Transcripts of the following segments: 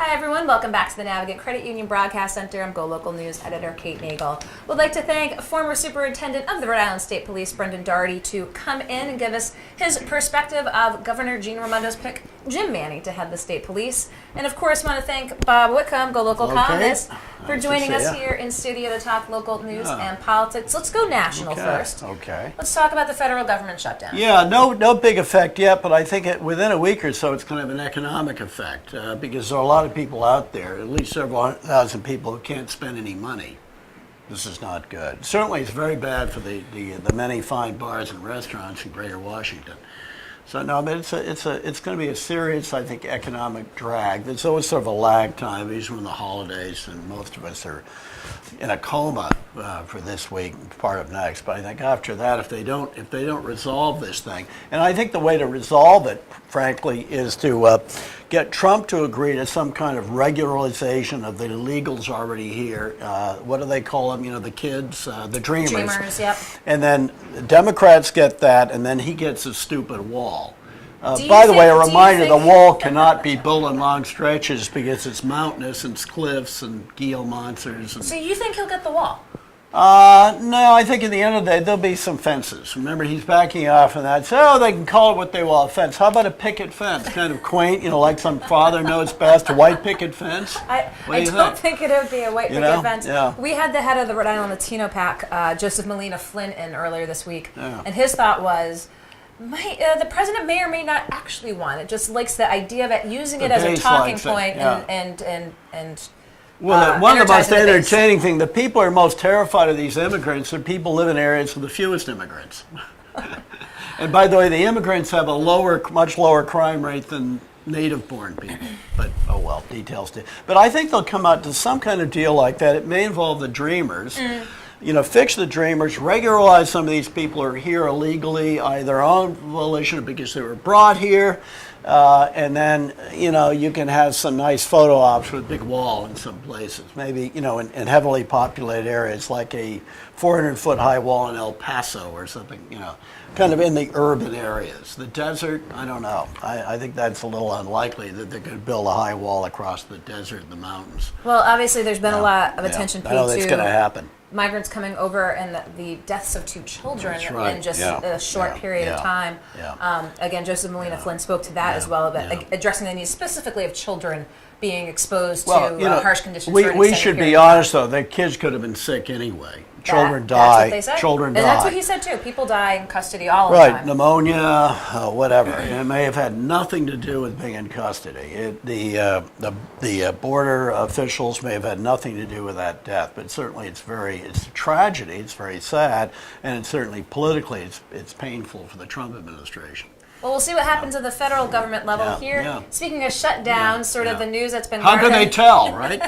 Hi everyone, welcome back to the Navigant Credit Union Broadcast Center. I'm GoLocal News Editor Kate Nagel. We'd like to thank former Superintendent of the Rhode Island State Police, Brendan Daugherty, to come in and give us his perspective of Governor Gene Raimondo's pick, Jim Manning, to head the state police. And of course, want to thank Bob Whitcomb, GoLocal columnist, for joining us here in studio to talk local news and politics. Let's go national first. Let's talk about the federal government shutdown. Yeah, no big effect yet, but I think within a week or so it's kind of an economic effect because there are a lot of people out there, at least several thousand people, who can't spend any money. This is not good. Certainly it's very bad for the many fine bars and restaurants in Greater Washington. So no, but it's going to be a serious, I think, economic drag. There's always sort of a lag time, usually when the holidays, and most of us are in a coma for this week, part of next. But I think after that, if they don't resolve this thing, and I think the way to resolve it, frankly, is to get Trump to agree to some kind of regularization of the illegals already here. What do they call them? You know, the kids, the dreamers. Dreamers, yep. And then the Democrats get that, and then he gets a stupid wall. By the way, a reminder, the wall cannot be built in long stretches because it's mountainous and it's cliffs and Gila monsters. So you think he'll get the wall? No, I think at the end of the day, there'll be some fences. Remember, he's backing off on that. So they can call it what they will, a fence. How about a picket fence? Kind of quaint, you know, like some father knows best, a white picket fence. I don't think it would be a white picket fence. Yeah. We had the head of the Rhode Island Latino PAC, Joseph Molina Flynn, in earlier this week, Yeah. and his thought was, the president may or may not actually want it. Just likes the idea of it, using it as a talking point and Well, one of the most energizing the base. entertaining thing, the people who are most terrified of these immigrants are people who live in areas with the fewest immigrants. And by the way, the immigrants have a much lower crime rate than native-born people. But, oh well, details. But I think they'll come out to some kind of deal like that. It may involve the dreamers. You know, fix the dreamers, regularize some of these people who are here illegally, either their own volition or because they were brought here. And then, you know, you can have some nice photo ops with a big wall in some places. Maybe, you know, in heavily populated areas like a 400-foot high wall in El Paso or something, you know, kind of in the urban areas. The desert, I don't know. I think that's a little unlikely that they could build a high wall across the desert and the mountains. Well, obviously there's been a lot of attention paid I know that's to going to happen. Migrants coming over and the deaths of 2 children in just a short period of time. Again, Joseph Molina Flynn spoke to that as well, about addressing the needs specifically of children being exposed to harsh conditions. We should be honest, though. The kids could have been sick anyway. Children die. That's what they said. Children die. And that's what he said, too. People die in custody all the time. Right, pneumonia, whatever. It may have had nothing to do with being in custody. The border officials may have had nothing to do with that death, but certainly it's a tragedy, it's very sad, and it's certainly politically it's painful for the Trump administration. Well, we'll see what happens at the federal government level here. Speaking of shutdown, the news that's been How can they tell, right?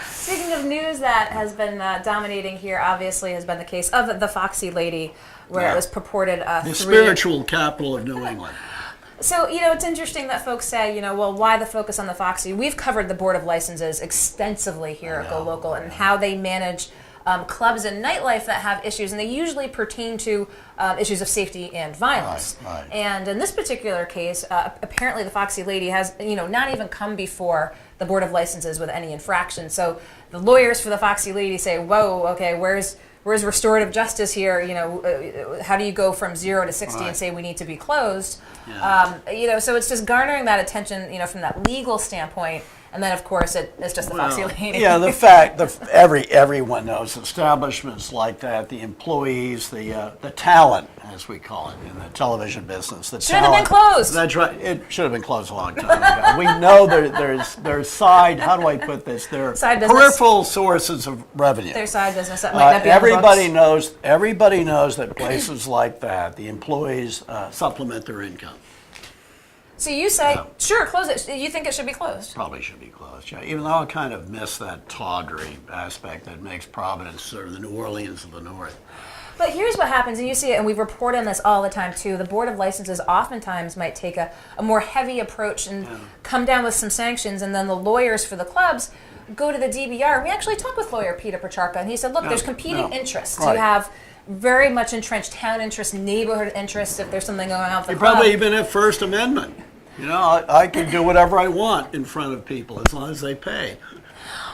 Speaking of news that has been dominating here, obviously has been the case of the Foxy Lady, where it was purported the spiritual capital of New England. So, you know, it's interesting that folks say, you know, well, why the focus on the Foxy? We've covered the Board of Licenses extensively here at GoLocal and how they manage clubs and nightlife that have issues, and they usually pertain to issues of safety and violence. Right. And in this particular case, apparently the Foxy Lady has, you know, not even come before the Board of Licenses with any infraction. So the lawyers for the Foxy Lady say, whoa, okay, where's restorative justice here? You know, how do you go from 0 to 60 and say we need to be closed? You know, so it's just garnering that attention, you know, from that legal standpoint. And then, of course, it's just the Foxy Lady. Yeah, the fact that everyone knows establishments like that, the employees, the talent, as we call it in the television business. Should have been closed. That's right. It should have been closed a long time ago. We know there's side. How do I put this? There are peripheral sources of revenue. Their side business that might not be on the books. Everybody knows that places like that, the employees supplement their income. So you say, sure, close it. You think it should be closed? Probably should be closed, yeah. Even though I kind of miss that tawdry aspect that makes Providence sort of the New Orleans of the North. But here's what happens, and you see it, and we report on this all the time, too. The Board of Licenses oftentimes might take a more heavy approach and come down with some sanctions, and then the lawyers for the clubs go to the DBR. We actually talked with lawyer Peter Pacharka, and he said, look, there's competing interests. You have very much entrenched town interests, neighborhood interests, if there's something going on with the club. You probably even have First Amendment. You know, I can do whatever I want in front of people as long as they pay.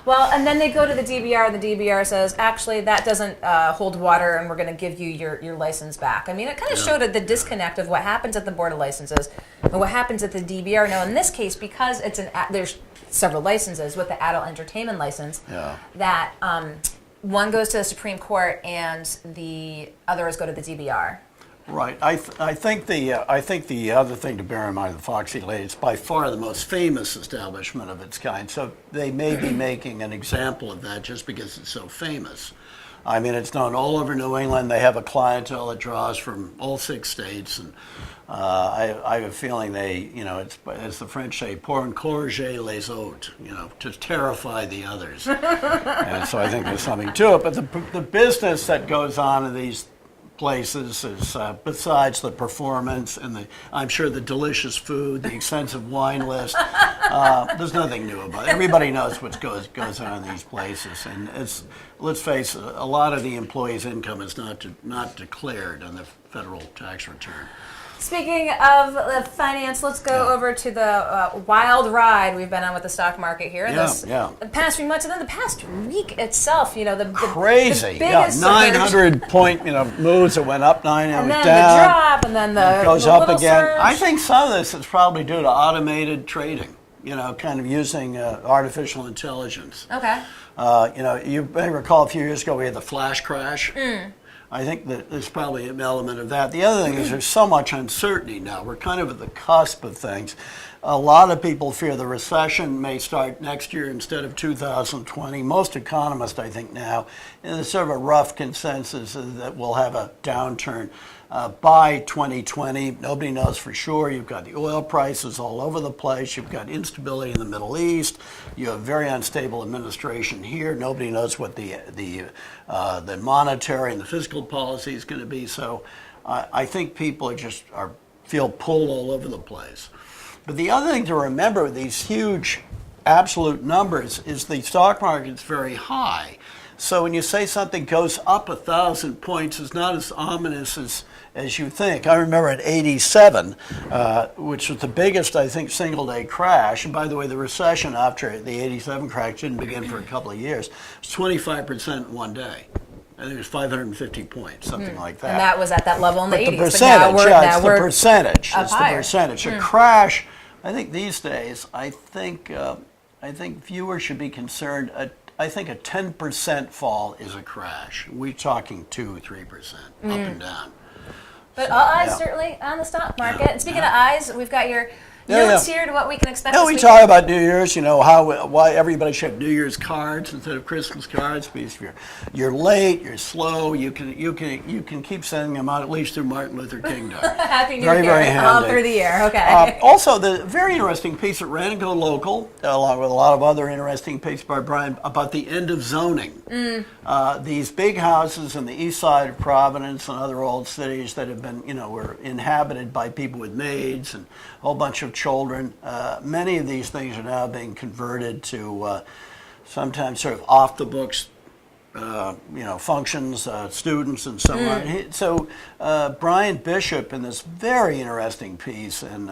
Well, and then they go to the DBR, and the DBR says, actually, that doesn't hold water, and we're going to give you your license back. I mean, it kind of showed the disconnect of what happens at the Board of Licenses and what happens at the DBR. Now, in this case, because there's several licenses with the adult entertainment license, that one goes to the Supreme Court and the others go to the DBR. Right. I think the other thing to bear in mind, the Foxy Lady, is by far the most famous establishment of its kind. So they may be making an example of that just because it's so famous. I mean, it's known all over New England. They have a clientele that draws from all 6 states, and I have a feeling they, it's, as the French say, pour encourager les autres, to terrify the others. And so I think there's something to it. But the business that goes on in these places is, besides the performance and I'm sure the delicious food, the extensive wine list, there's nothing new about it. Everybody knows what goes on in these places, and let's face it, a lot of the employees' income is not declared on the federal tax return. Speaking of the finance, let's go over to the wild ride we've been on with the stock market here. The past few months, and then the past week itself, the crazy, the biggest 900 point, moves. It went up 9, and it then down, the drop, and then the goes the up little again. surge. I think some of this is probably due to automated trading. Kind of using artificial intelligence. Okay. You may recall a few years ago we had the flash crash. I think that there's probably an element of that. The other thing is there's so much uncertainty now. We're kind of at the cusp of things. A lot of people fear the recession may start next year instead of 2020. Most economists, I think now, there's sort of a rough consensus that we'll have a downturn by 2020. Nobody knows for sure. You've got the oil prices all over the place. You've got instability in the Middle East. You have very unstable administration here. Nobody knows what the monetary and the fiscal policy is going to be. So I think people feel pulled all over the place. But the other thing to remember with these huge absolute numbers is the stock market's very high. So when you say something goes up 1,000 points, it's not as ominous as you think. I remember at 87, which was the biggest, I think, single-day crash. And by the way, the recession after the 87 crash didn't begin for a couple of years. It was 25% in one day. I think it was 550 points, something like that. And that was at that level in the 80s. The percentage, it's the percentage. Up It's the higher. percentage. A crash, I think these days, I think viewers should be concerned. I think a 10% fall is a crash. We're talking 2-3% up and down. But all eyes certainly on the stock market. And speaking of eyes, we've got your notes here to what we can expect this we week. talk about New Year's, why everybody should have New Year's cards instead of Christmas cards, because if you're late, you're slow, you can keep sending them out at least through Martin Luther King Day. Happy New Very, Year very handy. all through the year. Okay. Also, the very interesting piece that ran in GoLocal, along with a lot of other interesting pieces by Brian, about the end of zoning. These big houses in the east side of Providence and other old cities that have been, were inhabited by people with maids and a whole bunch of children. Many of these things are now being converted to sometimes sort of off the books, functions, students, and so on. So Brian Bishop, in this very interesting piece in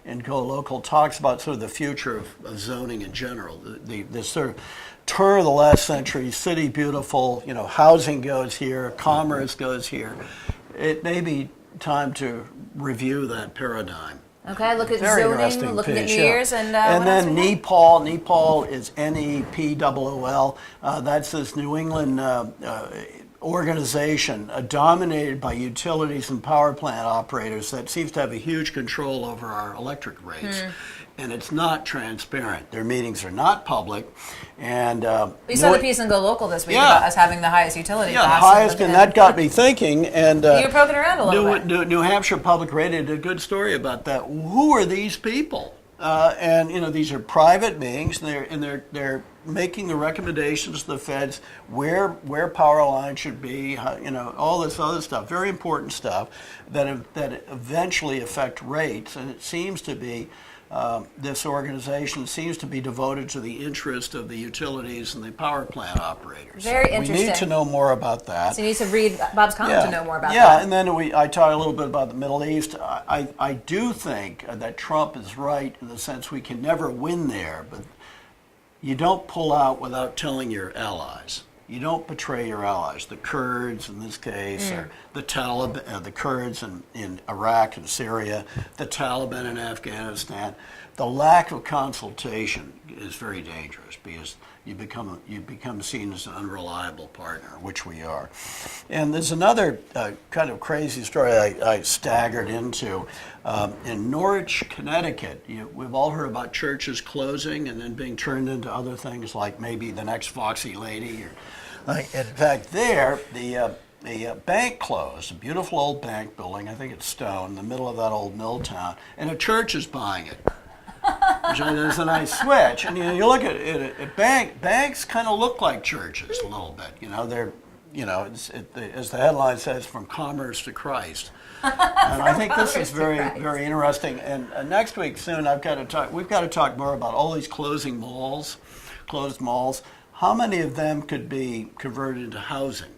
GoLocal, talks about sort of the future of zoning in general. This sort of turn of the last century, city beautiful, housing goes here, commerce goes here. It may be time to review that paradigm. Okay, look at Very zoning, interesting looking at piece, New Year's, and what then else we got? NEPOL. NEPOL is NEPOOL. That's this New England organization dominated by utilities and power plant operators that seems to have a huge control over our electric rates. And it's not transparent. Their meetings are not public. And we saw the piece in GoLocal this week about us having the highest utility costs. Highest, and that got me thinking. And you were poking around a little bit. New Hampshire Public Radio did a good story about that. Who are these people? And these are private beings, and they're making the recommendations to the feds where power lines should be. All this other stuff, very important stuff that eventually affect rates. And it seems to be this organization seems to be devoted to the interest of the utilities and the power plant operators. Very We interesting. need to know more about that. So you need to read Bob's column to know more about that. Yeah, and then I talk a little bit about the Middle East. I do think that Trump is right in the sense we can never win there, but you don't pull out without telling your allies. You don't betray your allies. The Kurds, in this case, or the Taliban, the Kurds in Iraq and Syria, the Taliban in Afghanistan. The lack of consultation is very dangerous because you become seen as an unreliable partner, which we are. And there's another kind of crazy story I staggered into. In Norwich, Connecticut, we've all heard about churches closing and then being turned into other things like maybe the next Foxy Lady. In fact, there, the bank closed, a beautiful old bank building, I think it's stone, in the middle of that old mill town, and a church is buying it. Which is a nice switch. And you look at it, banks kind of look like churches a little bit. They're, as the headline says, from commerce to Christ. And I think this is very, very interesting. And next week soon, we've got to talk more about all these closed malls. How many of them could be converted into housing?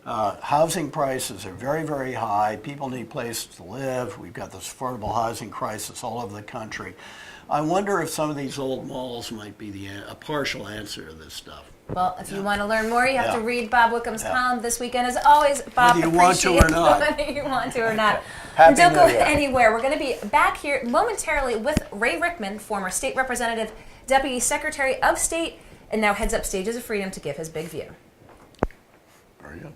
Housing prices are very, very high. People need places to live. We've got this affordable housing crisis all over the country. I wonder if some of these old malls might be a partial answer to this stuff. Well, if you want to learn more, you have to read Bob Whitcomb's column this weekend. As always, Bob, whether you want to or not. Whether you want to or not. Happy Don't New go Year. anywhere. We're going to be back here momentarily with Ray Rickman, former state representative, deputy secretary of state, and now heads up Stages of Freedom to give his big view. Very good.